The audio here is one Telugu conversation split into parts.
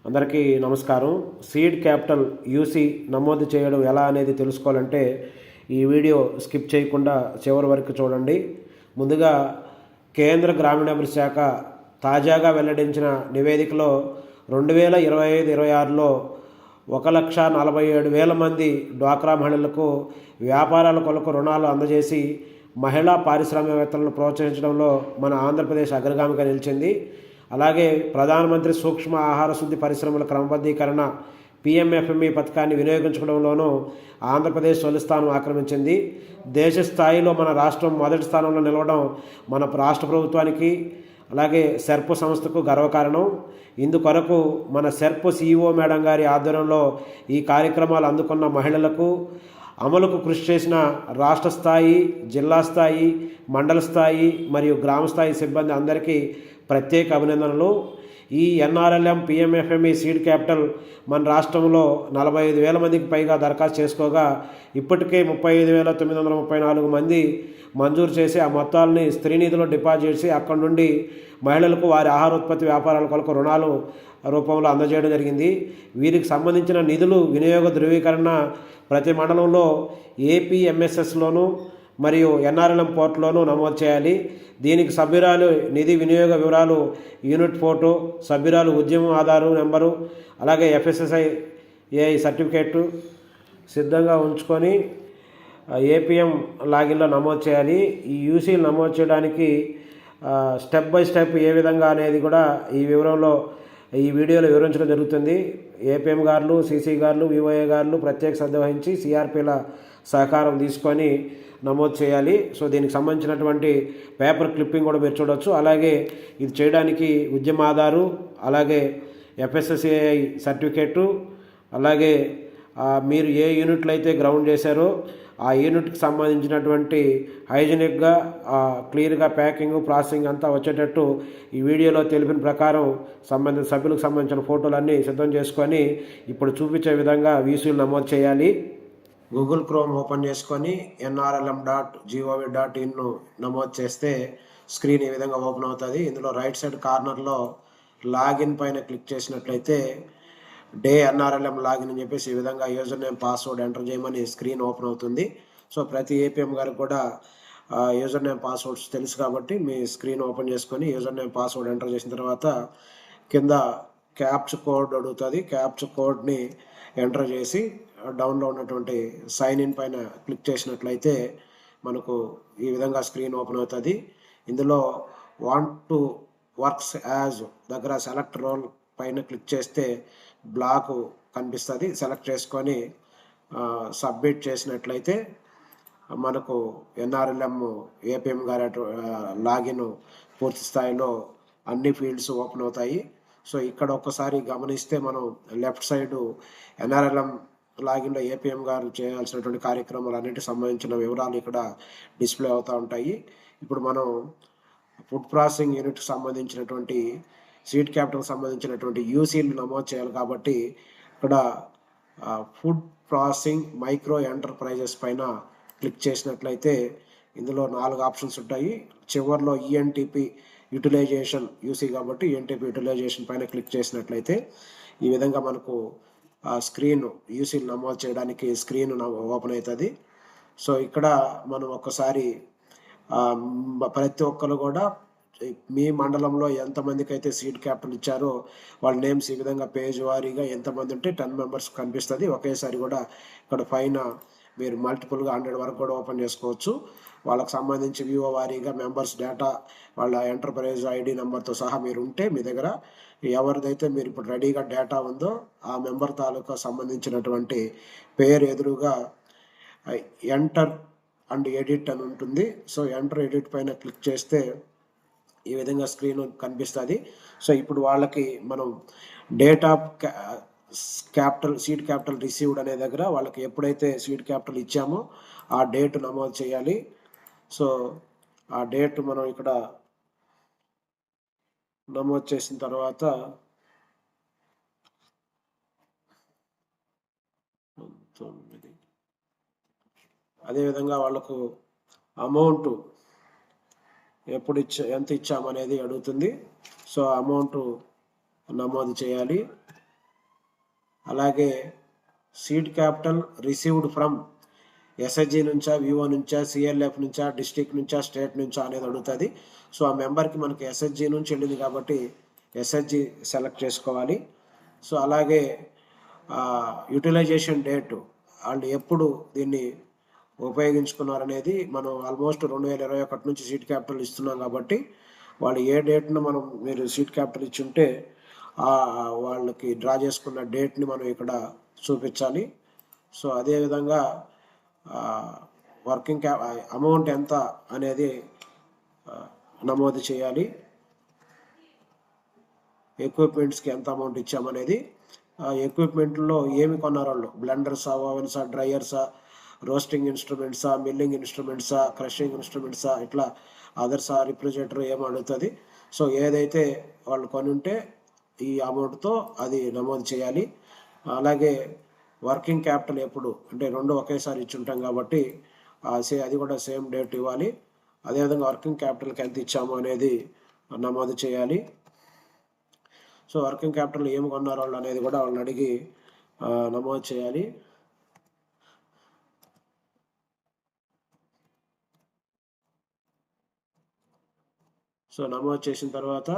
అందరికీ నమస్కారం. సీడ్ క్యాపిటల్ యూసీ నమోదు చేయడం ఎలా అనేది తెలుసుకోవాలంటే ఈ వీడియో స్కిప్ చేయకుండా చివరి వరకు చూడండి. ముందుగా కేంద్ర గ్రామీణాభివృద్ధి శాఖ తాజాగా వెల్లడించిన నివేదికలో 2025-26లో 1,47,000 మంది డ్వాక్రా మహిళలకు వ్యాపారాల కొరకు రుణాలు అందజేసి మహిళా పారిశ్రామికవేత్తలను ప్రోత్సహించడంలో మన ఆంధ్రప్రదేశ్ అగ్రగామిగా నిలిచింది. అలాగే ప్రధానమంత్రి సూక్ష్మ ఆహార శుద్ధి పరిశ్రమల క్రమబద్ధీకరణ పిఎంఎఫ్ఎంఈ పథకాన్ని వినియోగించుకోవడంలోనూ ఆంధ్రప్రదేశ్ తొలి స్థానం ఆక్రమించింది. దేశ స్థాయిలో మన రాష్ట్రం మొదటి స్థానంలో నిలవడం మన రాష్ట్ర ప్రభుత్వానికి అలాగే సెర్ప్ సంస్థకు గర్వకారణం. ఇందుకొరకు మన సెర్ప్ సిఇఓ మేడం గారి ఆధ్వర్యంలో ఈ కార్యక్రమాలు అందుకున్న మహిళలకు అమలుకు కృషి చేసిన రాష్ట్ర స్థాయి, జిల్లా స్థాయి, మండల స్థాయి మరియు గ్రామ స్థాయి సిబ్బంది అందరికీ ప్రత్యేక అభినందనలు. ఈ ఎన్ఆర్ఎల్ఎం పిఎంఎఫ్ఎంఈ సీడ్ క్యాపిటల్ మన రాష్ట్రంలో 45,000 మందికి పైగా దరఖాస్తు చేసుకోగా ఇప్పటికే 35,934 మంది మంజూరు చేసి ఆ మొత్తాలని స్త్రీనిధిలో డిపాజిట్ చేసి అక్కడి నుండి మహిళలకు వారి ఆహారోత్పత్తి వ్యాపారాల కొరకు రుణాలు రూపంలో అందజేయడం జరిగింది. వీరికి సంబంధించిన నిధులు వినియోగ ధృవీకరణ ప్రతి మండలంలో ఏపీఎంఎస్ఎస్లోను మరియు ఎన్ఆర్ఎల్ఎం పోర్టల్లోనూ నమోదు చేయాలి. దీనికి సభ్యురాలు నిధి వినియోగ వివరాలు, యూనిట్ ఫోటో, సభ్యురాలు ఉద్యమం ఆధారు నెంబరు, అలాగే ఎఫ్ఎస్ఎస్ఐఏ సర్టిఫికేటు సిద్ధంగా ఉంచుకొని ఏపీఎం లాగిన్లో నమోదు చేయాలి. ఈ యూసీలు నమోదు చేయడానికి స్టెప్ బై స్టెప్ ఏ విధంగా అనేది కూడా ఈ వీడియోలో వివరించడం జరుగుతుంది. ఏపీఎం గారు, సీసీ గారు, వివోఏ గారు ప్రత్యేక శ్రద్ధ వహించి సిఆర్పీల సహకారం తీసుకొని నమోదు చేయాలి. సో దీనికి సంబంధించినటువంటి పేపర్ క్లిప్పింగ్ కూడా మీరు చూడవచ్చు. అలాగే ఇది చేయడానికి ఉద్యమ ఆధారు, అలాగే ఎఫ్ఎస్ఎస్ఏఐ సర్టిఫికేటు, అలాగే మీరు ఏ యూనిట్లు అయితే గ్రౌండ్ చేశారో ఆ యూనిట్కి సంబంధించినటువంటి హైజీనిక్గా క్లియర్గా ప్యాకింగ్, ప్రాసెసింగ్ అంతా వచ్చేటట్టు ఈ వీడియోలో తెలిపిన ప్రకారం సంబంధిత సభ్యులకు సంబంధించిన ఫోటోలన్నీ సిద్ధం చేసుకొని ఇప్పుడు చూపించే విధంగా వీసీలు నమోదు చేయాలి. గూగుల్ క్రోమ్ ఓపెన్ చేసుకొని nrlm.gov.in నమోదు చేస్తే స్క్రీన్ ఈ విధంగా ఓపెన్ అవుతుంది. ఇందులో రైట్ సైడ్ కార్నర్లో లాగిన్ పైన క్లిక్ చేసినట్లయితే డే ఎన్ఆర్ఎల్ఎం లాగిన్ అని చెప్పేసి ఈ విధంగా యూజర్ నేమ్, పాస్వర్డ్ ఎంటర్ చేయమని స్క్రీన్ ఓపెన్ అవుతుంది. సో ప్రతి ఏపీఎం గారికి కూడా యూజర్ నేమ్, పాస్వర్డ్స్ తెలుసు కాబట్టి మీ స్క్రీన్ ఓపెన్ చేసుకొని యూజర్ నేమ్, పాస్వర్డ్ ఎంటర్ చేసిన తర్వాత కింద క్యాప్చ్ కోడ్ అడుగుతుంది. క్యాప్చ్ కోడ్ని ఎంటర్ చేసి డౌన్లో ఉన్నటువంటి సైన్ ఇన్ పైన క్లిక్ చేసినట్లయితే మనకు ఈ విధంగా స్క్రీన్ ఓపెన్ అవుతుంది. ఇందులో వాంట్ టు వర్క్స్ యాజ్ దగ్గర సెలెక్ట్ రోల్ పైన క్లిక్ చేస్తే బ్లాక్ కనిపిస్తుంది. సెలెక్ట్ చేసుకొని సబ్మిట్ చేసినట్లయితే మనకు ఎన్ఆర్ఎల్ఎం ఏపీఎం గారి లాగిన్ పూర్తి స్థాయిలో అన్ని ఫీల్డ్స్ ఓపెన్ అవుతాయి. సో ఇక్కడ ఒక్కసారి గమనిస్తే మనం లెఫ్ట్ సైడు ఎన్ఆర్ఎల్ఎం లాగిన్లో ఏపీఎం గారు చేయాల్సినటువంటి కార్యక్రమాలు అన్నిటికి సంబంధించిన వివరాలు ఇక్కడ డిస్ప్లే అవుతూ ఉంటాయి. ఇప్పుడు మనం ఫుడ్ ప్రాసెసింగ్ యూనిట్కి సంబంధించినటువంటి సీడ్ క్యాపిటల్కి సంబంధించినటువంటి యూసీలు నమోదు చేయాలి కాబట్టి ఇక్కడ ఫుడ్ ప్రాసెసింగ్ మైక్రో ఎంటర్ప్రైజెస్ పైన క్లిక్ చేసినట్లయితే ఇందులో 4 ఆప్షన్స్ ఉంటాయి. చివరిలో ఈఎన్టీపీ యూటిలైజేషన్ యూసీ కాబట్టి ఈఎన్టీపీ యూటిలైజేషన్ పైన క్లిక్ చేసినట్లయితే ఈ విధంగా మనకు స్క్రీన్ యూసీలు నమోదు చేయడానికి స్క్రీన్ ఓపెన్ అవుతుంది. సో ఇక్కడ మనం ఒక్కసారి ప్రతి ఒక్కరు కూడా మీ మండలంలో ఎంతమందికి అయితే సీడ్ క్యాపిటల్ ఇచ్చారో వాళ్ళ నేమ్స్ ఈ విధంగా పేజ్ వారీగా ఎంతమంది ఉంటే 10 మెంబర్స్ కనిపిస్తుంది. ఒకేసారి కూడా ఇక్కడ పైన మీరు మల్టిపుల్గా 100 వరకు కూడా ఓపెన్ చేసుకోవచ్చు. వాళ్ళకి సంబంధించి వివో వారీగా మెంబర్స్ డేటా, వాళ్ళ ఎంటర్ప్రైజ్ ఐడి నెంబర్తో సహా మీరు ఉంటే మీ దగ్గర ఎవరిదైతే మీరు ఇప్పుడు రెడీగా డేటా ఉందో ఆ మెంబర్ తాలూకా సంబంధించినటువంటి పేరు ఎదురుగా ఎంటర్ అండ్ ఎడిట్ అని ఉంటుంది. సో ఎంటర్ ఎడిట్ పైన క్లిక్ చేస్తే ఈ విధంగా స్క్రీన్ కనిపిస్తుంది. సో ఇప్పుడు వాళ్ళకి మనం date of capital seed capital received అనే దగ్గర వాళ్ళకి ఎప్పుడైతే సీడ్ క్యాపిటల్ ఇచ్చామో ఆ డేట్ నమోదు చేయాలి. సో ఆ డేట్ మనం ఇక్కడ నమోదు చేసిన తర్వాత అదేవిధంగా వాళ్ళకు అమౌంట్ ఎప్పుడు ఎంత ఇచ్చామనేది అడుగుతుంది. సో అమౌంట్ నమోదు చేయాలి. అలాగే seed capital received from SHG నుంచా, వివో నుంచా, సిఎల్ఎఫ్ నుంచా, డిస్టిక్ నుంచా, స్టేట్ నుంచా అనేది అడుగుతుంది. సో ఆ మెంబర్కి మనకి ఎస్హెచ్జి నుంచి వెళ్ళింది కాబట్టి ఎస్హెచ్జి సెలెక్ట్ చేసుకోవాలి. సో అలాగే యూటిలైజేషన్ డేట్ వాళ్ళు ఎప్పుడు దీన్ని ఉపయోగించుకున్నారనేది మనం ఆల్మోస్ట్ 2021 నుంచి సీడ్ క్యాపిటల్ ఇస్తున్నాం కాబట్టి వాళ్ళు ఏ డేట్ను మనం మీరు సీడ్ క్యాపిటల్ ఇచ్చి ఉంటే వాళ్ళకి డ్రా చేసుకున్న డేట్ని మనం ఇక్కడ చూపించాలి. సో అదేవిధంగా వర్కింగ్ అమౌంట్ ఎంత అనేది నమోదు చేయాలి. ఎక్విప్మెంట్స్కి ఎంత అమౌంట్ ఇచ్చామనేది, ఎక్విప్మెంట్లో ఏమి కొన్నారు వాళ్ళు, బ్లెండర్సా, ఓవెన్సా, డ్రైయర్సా, రోస్టింగ్ ఇన్స్ట్రుమెంట్సా, మిల్లింగ్ ఇన్స్ట్రుమెంట్సా, క్రషింగ్ ఇన్స్ట్రుమెంట్సా, ఇట్లా అదర్సా, రిఫ్రిజిరేటర్ ఏమి అడుగుతుంది. సో ఏదైతే వాళ్ళు కొని ఉంటే ఈ అమౌంట్తో అది నమోదు చేయాలి. అలాగే వర్కింగ్ క్యాపిటల్ ఎప్పుడు అంటే 2 ఒకేసారి ఇచ్చి ఉంటాం కాబట్టి అది కూడా సేమ్ డేట్ ఇవ్వాలి. అదేవిధంగా వర్కింగ్ క్యాపిటల్కి ఎంత ఇచ్చాము అనేది నమోదు చేయాలి. సో వర్కింగ్ క్యాపిటల్ ఏమి కొన్నారు వాళ్ళు అనేది కూడా వాళ్ళని అడిగి నమోదు చేయాలి. సో నమోదు చేసిన తర్వాత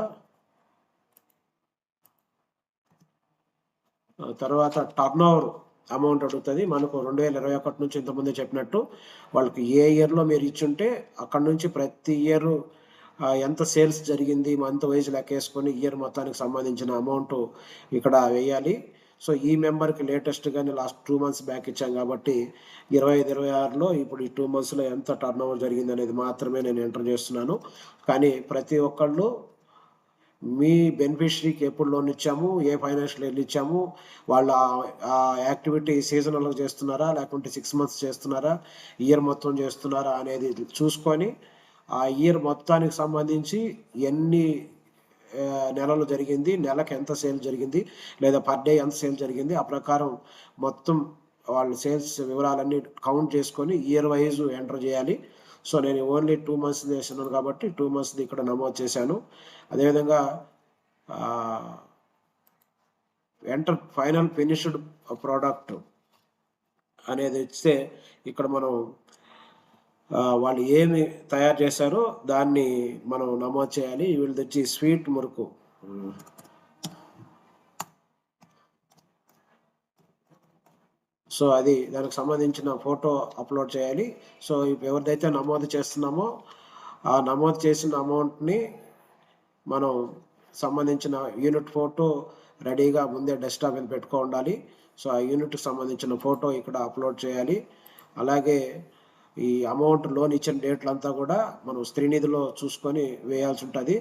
టర్న్ ఓవర్ అమౌంట్ అడుగుతుంది. మనకు 2021 నుంచి ఇంతకుముందే చెప్పినట్టు వాళ్ళకి ఏ ఇయర్లో మీరు ఇచ్చుంటే అక్కడ నుంచి ప్రతి ఇయర్ ఎంత సేల్స్ జరిగింది మంత్ వైజ్ లెక్కేసుకొని ఇయర్ మొత్తానికి సంబంధించిన అమౌంట్ ఇక్కడ వేయాలి. సో ఈ మెంబర్కి లేటెస్ట్గానే లాస్ట్ 2 months బ్యాక్ ఇచ్చాం కాబట్టి 25-26లో ఇప్పుడు ఈ 2 monthsలో ఎంత టర్న్ ఓవర్ జరిగింది అనేది మాత్రమే నేను ఎంటర్ చేస్తున్నాను. కానీ ప్రతి ఒక్కళ్ళు మీ బెనిఫిషరీకి ఎప్పుడు లోన్ ఇచ్చాము, ఏ ఫైనాన్షియల్ ఇయర్ ఇచ్చాము, వాళ్ళ ఆ యాక్టివిటీ సీజనల్గా చేస్తున్నారా లేకుంటే 6 months చేస్తున్నారా, ఇయర్ మొత్తం చేస్తున్నారా అనేది చూసుకొని ఆ ఇయర్ మొత్తానికి సంబంధించి ఎన్ని నెలలు జరిగింది, నెలకు ఎంత సేల్ జరిగింది, లేదా పర్ డే ఎంత సేల్ జరిగింది, ఆ ప్రకారం మొత్తం వాళ్ళ సేల్స్ వివరాలన్నీ కౌంట్ చేసుకొని ఇయర్ వైజ్ ఎంటర్ చేయాలి. సో నేను ఓన్లీ 2 months చేస్తున్నాను కాబట్టి 2 months ఇక్కడ నమోదు చేశాను. అదేవిధంగా ఎంటర్ ఫైనల్ ఫినిష్డ్ ప్రోడక్ట్ అనేది ఇస్తే ఇక్కడ మనం వాళ్ళు ఏమి తయారు చేశారో దాన్ని మనం నమోదు చేయాలి. వీళ్ళది వచ్చి స్వీట్ మురుకు. సో అది దానికి సంబంధించిన ఫోటో అప్లోడ్ చేయాలి. సో ఎవరిదైతే నమోదు చేస్తున్నామో ఆ నమోదు చేసిన అమౌంట్ని మనం సంబంధించిన యూనిట్ ఫోటో రెడీగా ముందే డెస్క్టాప్ మీద పెట్టుకో ఉండాలి. సో ఆ యూనిట్కి సంబంధించిన ఫోటో ఇక్కడ అప్లోడ్ చేయాలి. అలాగే ఈ అమౌంట్ లోన్ ఇచ్చిన డేట్లంతా కూడా మనం శ్రీనిధిలో చూసుకొని వేయాల్సి ఉంటుంది.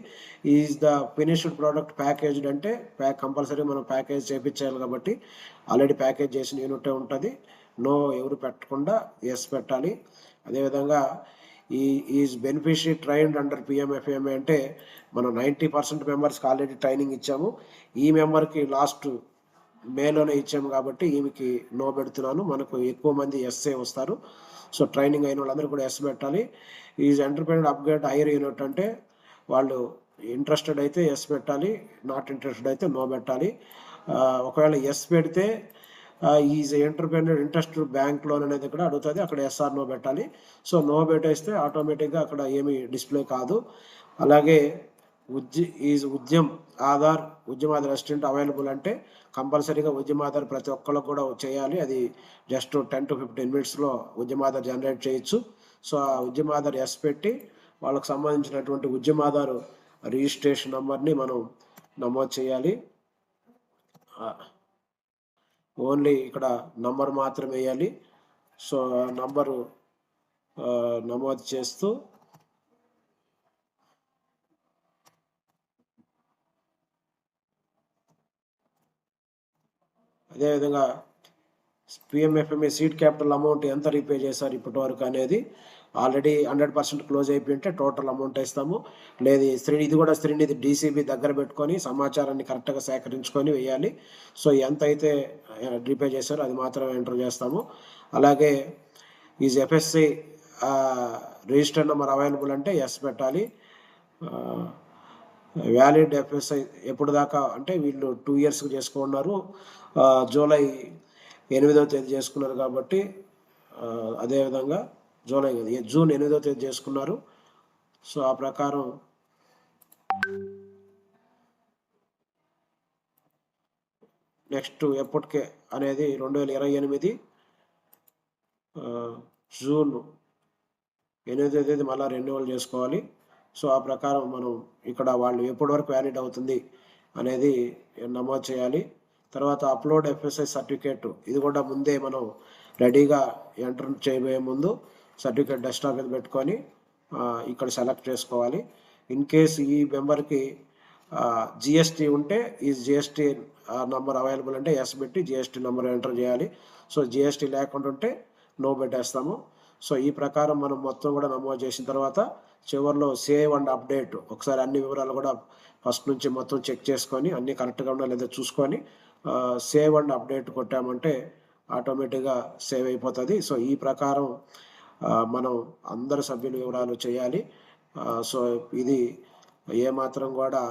Is the finished product packaged అంటే కంపల్సరీ మనం ప్యాకేజ్ చేయించాలి కాబట్టి ఆల్రెడీ ప్యాకేజ్ చేసిన యూనిటే ఉంటుంది. నో ఎవరు పెట్టకుండా ఎస్ పెట్టాలి. అదేవిధంగా ఈజ్ బెనిఫిషరీ ట్రైన్డ్ అండర్ పిఎంఎఫ్ఎంఏ అంటే మనం 90% మెంబర్స్కి ఆల్రెడీ ట్రైనింగ్ ఇచ్చాము. ఈ మెంబర్కి లాస్ట్ మేలోనే ఇచ్చాము కాబట్టి ఈమెకి నో పెడుతున్నాను. మనకు ఎక్కువ మంది ఎస్ఏ వస్తారు. సో ట్రైనింగ్ అయిన వాళ్ళందరూ కూడా ఎస్ పెట్టాలి. Is entrepreneur upgrade hire unit అంటే వాళ్ళు ఇంట్రెస్టెడ్ అయితే ఎస్ పెట్టాలి, నాట్ ఇంట్రెస్టెడ్ అయితే నో పెట్టాలి. ఒకవేళ ఎస్ పెడితే is entrepreneur interested bank loan అనేది కూడా అడుగుతుంది, అక్కడ ఎస్ఆర్ నో పెట్టాలి. సో నో పెట్టేస్తే ఆటోమేటిక్గా అక్కడ ఏమీ డిస్ప్లే కాదు. అలాగే ఉద్యమ్ ఆధార్ రెసిడెంట్ అవైలబుల్ అంటే కంపల్సరీగా ఉద్యమ్ ఆధార్ ప్రతి ఒక్కళ్ళకు కూడా చేయాలి. అది జస్ట్ 10 to 15 minutesలో ఉద్యమ్ ఆధార్ జనరేట్ చేయొచ్చు. సో ఆ ఉద్యమ్ ఆధార్ ఎస్ పెట్టి వాళ్ళకు సంబంధించినటువంటి ఉద్యమ్ ఆధార్ రిజిస్ట్రేషన్ నెంబర్ని మనం నమోదు చేయాలి. ఓన్లీ ఇక్కడ నంబర్ మాత్రం వేయాలి. సో నంబరు నమోదు చేస్తూ అదేవిధంగా పిఎంఎఫ్ఎంఏ సీడ్ క్యాపిటల్ అమౌంట్ ఎంత రీపే చేశారు ఇప్పటి వరకు అనేది ఆల్రెడీ 100% క్లోజ్ అయిపోయింటే టోటల్ అమౌంట్ ఇస్తాము. లేదు ఇది కూడా శ్రీనిధి డీసీబీ దగ్గర పెట్టుకొని సమాచారాన్ని కరెక్ట్గా సేకరించుకొని వేయాలి. సో ఎంత అయితే రీపే చేశారో అది మాత్రమే ఎంటర్ చేస్తాము. అలాగే is FSC register number available అంటే ఎస్ పెట్టాలి. వ్యాలిడ్ ఎఫ్ఎస్ఐ ఎప్పుడు దాకా అంటే వీళ్ళు 2 ఇయర్స్ చేసుకున్నారు. జూలై 8వ తేదీ చేసుకున్నారు కాబట్టి అదేవిధంగా జూన్ 8వ తేదీ చేసుకున్నారు. సో ఆ ప్రకారం నెక్స్ట్ ఎప్పటికే అనేది 2028 జూన్ 8వ తేదీ మళ్ళీ రెన్యువల్ చేసుకోవాలి. సో ఆ ప్రకారం మనం ఇక్కడ వాళ్ళు ఎప్పటి వరకు వ్యాలిడ్ అవుతుంది అనేది నమోదు చేయాలి. తర్వాత అప్లోడ్ ఎఫ్ఎస్ఐ సర్టిఫికేట్, ఇది కూడా ముందే మనం రెడీగా ఎంటర్ చేయబోయే ముందు సర్టిఫికేట్ డెస్క్టాప్ మీద పెట్టుకొని ఇక్కడ సెలెక్ట్ చేసుకోవాలి. ఇన్ కేస్ ఈ మెంబర్కి జిఎస్టీ ఉంటే ఈ జిఎస్టీ నంబర్ అవైలబుల్ అంటే ఎస్ పెట్టి జిఎస్టీ నెంబర్ ఎంటర్ చేయాలి. సో జిఎస్టీ లేకుండా ఉంటే నో పెట్టేస్తాము. సో ఈ ప్రకారం మనం మొత్తం కూడా నమోదు చేసిన తర్వాత చివరిలో సేవ్ అండ్ అప్డేట్ ఒకసారి అన్ని వివరాలు కూడా ఫస్ట్ నుంచి మొత్తం చెక్ చేసుకొని అన్నీ కరెక్ట్గా ఉన్నా లేదా చూసుకొని సేవ్ అండ్ అప్డేట్ కొట్టామంటే ఆటోమేటిక్గా సేవ్ అయిపోతుంది. సో ఈ ప్రకారం మనం అందరు సభ్యుల వివరాలు చేయాలి. సో ఇది ఏమాత్రం కూడా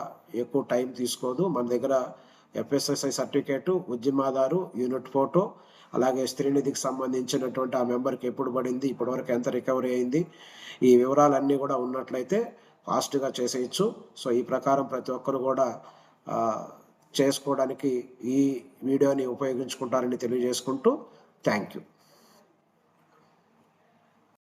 ఎక్కువ టైం తీసుకోదు. మన దగ్గర ఎఫ్ఎస్ఎస్ఐ సర్టిఫికేటు, ఉద్యమాదారు, యూనిట్ ఫోటో, అలాగే స్త్రీనిధికి సంబంధించినటువంటి ఆ మెంబర్కి ఎప్పుడు పడింది, ఇప్పటివరకు ఎంత రికవరీ అయింది, ఈ వివరాలన్నీ కూడా ఉన్నట్లయితే ఫాస్ట్గా చేసేయచ్చు. సో ఈ ప్రకారం ప్రతి ఒక్కరు కూడా చేసుకోవడానికి ఈ వీడియోని ఉపయోగించుకుంటారని తెలియజేసుకుంటూ థ్యాంక్ యూ.